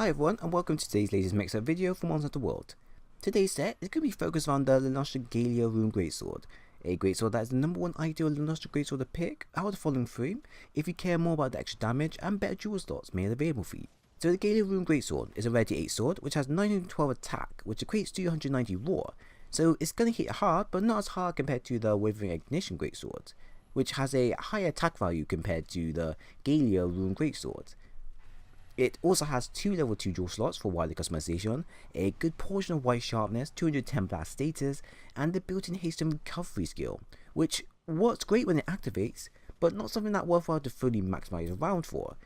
Hi everyone, and welcome to today's latest mix up video from Monster Hunter World. Today's set is going to be focused on the Galea Rune GreatSword, a greatsword that is the number one ideal greatsword to pick out of the following three if you care more about the extra damage and better jewel slots made available for you. So the Galea Rune GreatSword is a rare D8 sword which has 912 attack, which equates to 190 raw, so it's going to hit hard but not as hard compared to the Wavering Ignition GreatSword, which has a higher attack value compared to the Galea Rune GreatSword. It also has 2 level 2 jewel slots for wider customization, a good portion of white sharpness, 210 blast status, and the built-in haste and recovery skill, which works great when it activates, but not something that worthwhile to fully maximize around for,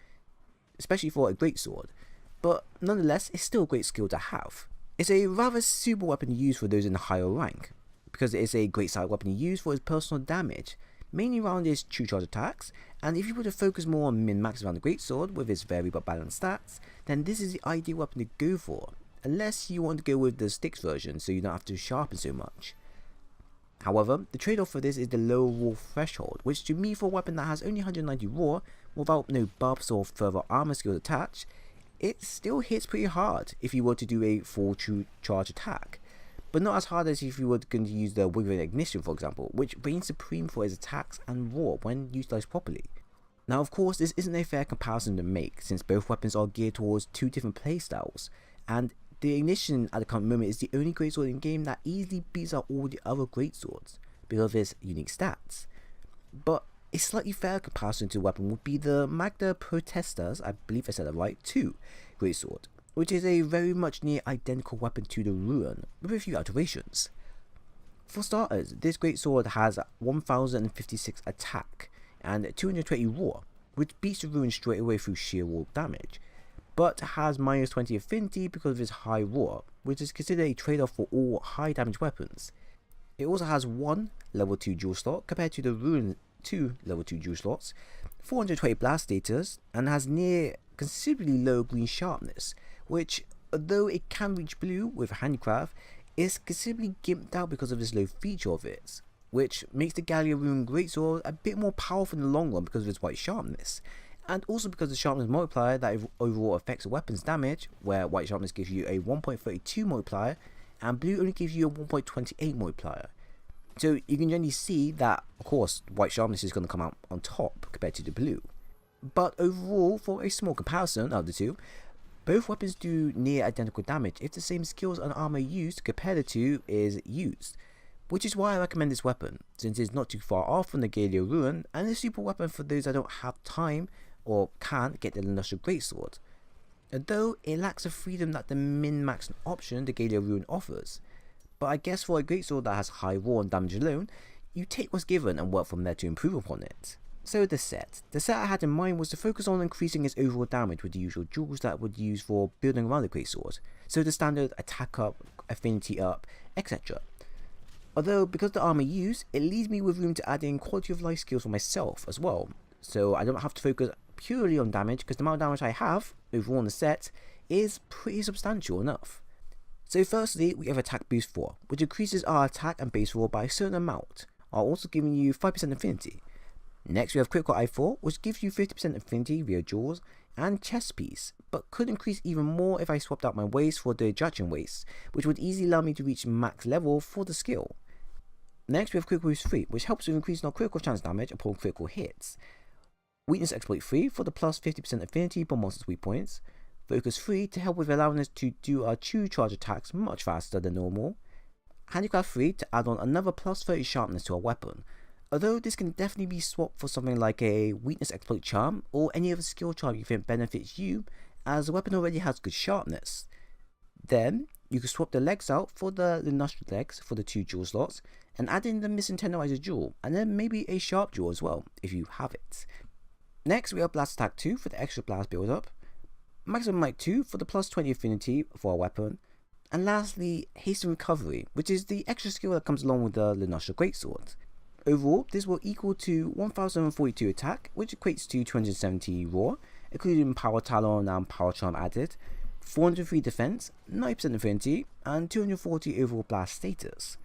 especially for a greatsword. But nonetheless, it's still a great skill to have. It's a rather suitable weapon to use for those in the higher rank, because it is a great side weapon to use for its personal damage, mainly around its true charge attacks, and if you were to focus more on min-max around the greatsword with its very but balanced stats, then this is the ideal weapon to go for, unless you want to go with the sticks version so you don't have to sharpen so much. However, the trade-off for this is the low raw threshold, which to me for a weapon that has only 190 raw, without no buffs or further armor skills attached, it still hits pretty hard if you were to do a full true charge attack, but not as hard as if you were going to use the Wavering Ignition, for example, which reigns supreme for its attacks and raw when utilized properly. Now of course this isn't a fair comparison to make, since both weapons are geared towards two different playstyles, and the Ignition at the current moment is the only greatsword in game that easily beats out all the other greatswords because of its unique stats. But a slightly fairer comparison to the weapon would be the Magda Protestas, I believe I said that right, 2 greatsword, which is a very much near identical weapon to the Ruin, with a few alterations. For starters, this greatsword has 1056 attack and 220 raw, which beats the Ruin straight away through sheer raw damage, but has minus 20 affinity because of its high raw, which is considered a trade-off for all high damage weapons. It also has 1 level 2 jewel slot compared to the Ruin 2 level 2 jewel slots, 420 blast status, and has near considerably low green sharpness, which, although it can reach blue with handicraft, is considerably gimped out because of this low feature of it, which makes the Galea Rune greatsword a bit more powerful in the long run because of its white sharpness, and also because of the sharpness multiplier that overall affects a weapon's damage, where white sharpness gives you a 1.32 multiplier and blue only gives you a 1.28 multiplier. So you can generally see that, of course, white sharpness is going to come out on top compared to the blue. But overall, for a small comparison of the two, both weapons do near identical damage if the same skills and armor used to compare the two is used, which is why I recommend this weapon, since it's not too far off from the Galea Rune and is a super weapon for those that don't have time or can't get the Luster Greatsword, although it lacks the freedom that the min-max option the Galea Rune offers. But I guess for a greatsword that has high raw and damage alone, you take what's given and work from there to improve upon it. So the set I had in mind was to focus on increasing its overall damage with the usual jewels that I would use for building around the greatsword, so the standard attack up, affinity up, etc. Although because the armor used, it leaves me with room to add in quality of life skills for myself as well, so I don't have to focus purely on damage because the amount of damage I have overall in the set is pretty substantial enough. So firstly, we have attack boost 4, which increases our attack and base roll by a certain amount, while also giving you 5% affinity. Next we have critical eye 4, which gives you 50% affinity via jewels and chest piece, but could increase even more if I swapped out my waist for the Judging waist, which would easily allow me to reach max level for the skill. Next we have critical boost 3, which helps with increasing our critical chance damage upon critical hits. Weakness exploit 3 for the plus 50% affinity per monster's weak points. Focus 3 to help with allowing us to do our true charge attacks much faster than normal. Handicraft 3 to add on another plus 30 sharpness to our weapon, although this can definitely be swapped for something like a weakness exploit charm or any other skill charm you think benefits you, as the weapon already has good sharpness. Then you can swap the legs out for the Luster legs for the 2 jewel slots and add in the missing tenderizer jewel, and then maybe a sharp jewel as well if you have it. Next we have blast attack 2 for the extra blast build up, maximum might 2 for the plus 20 affinity for our weapon, and lastly haste and recovery, which is the extra skill that comes along with the Luster greatsword. Overall, this will equal to 1042 attack, which equates to 270 raw, including power talon and power charm added, 403 defense, 90% affinity, and 240 overall blast status.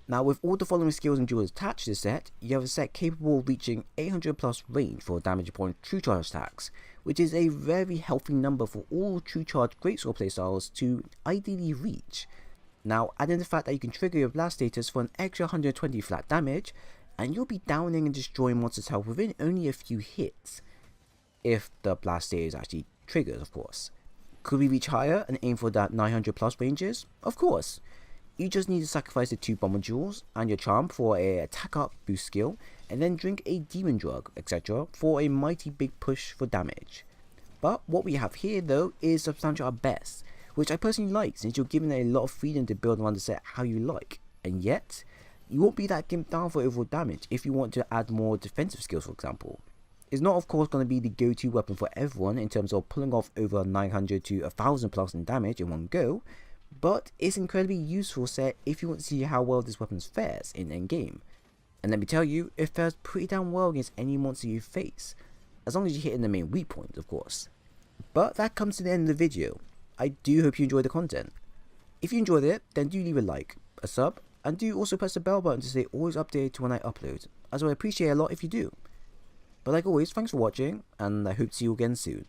Now, with all the following skills and duels attached to the set, you have a set capable of reaching 800 plus range for damage upon true charge attacks, which is a very healthy number for all true charge greatsword playstyles to ideally reach. Now, add in the fact that you can trigger your blast status for an extra 120 flat damage, and you'll be downing and destroying monsters' health within only a few hits, if the blast status actually triggers, of course. Could we reach higher and aim for that 900 plus ranges? Of course. You just need to sacrifice the 2 bomber jewels and your charm for a attack up boost skill, and then drink a demon drug, etc. for a mighty big push for damage. But what we have here though is substantial at best, which I personally like since you're given a lot of freedom to build around the set how you like, and yet you won't be that gimped down for overall damage if you want to add more defensive skills, for example. It's not of course going to be the go-to weapon for everyone in terms of pulling off over 900 to 1000 plus in damage in one go, but it's an incredibly useful set if you want to see how well this weapon fares in endgame. And let me tell you, it fares pretty damn well against any monster you face, as long as you hit in the main weak points, of course. But that comes to the end of the video. I do hope you enjoyed the content. If you enjoyed it, then do leave a like, a sub, and do also press the bell button to stay always updated when I upload, as I would appreciate a lot if you do. But like always, thanks for watching, and I hope to see you again soon.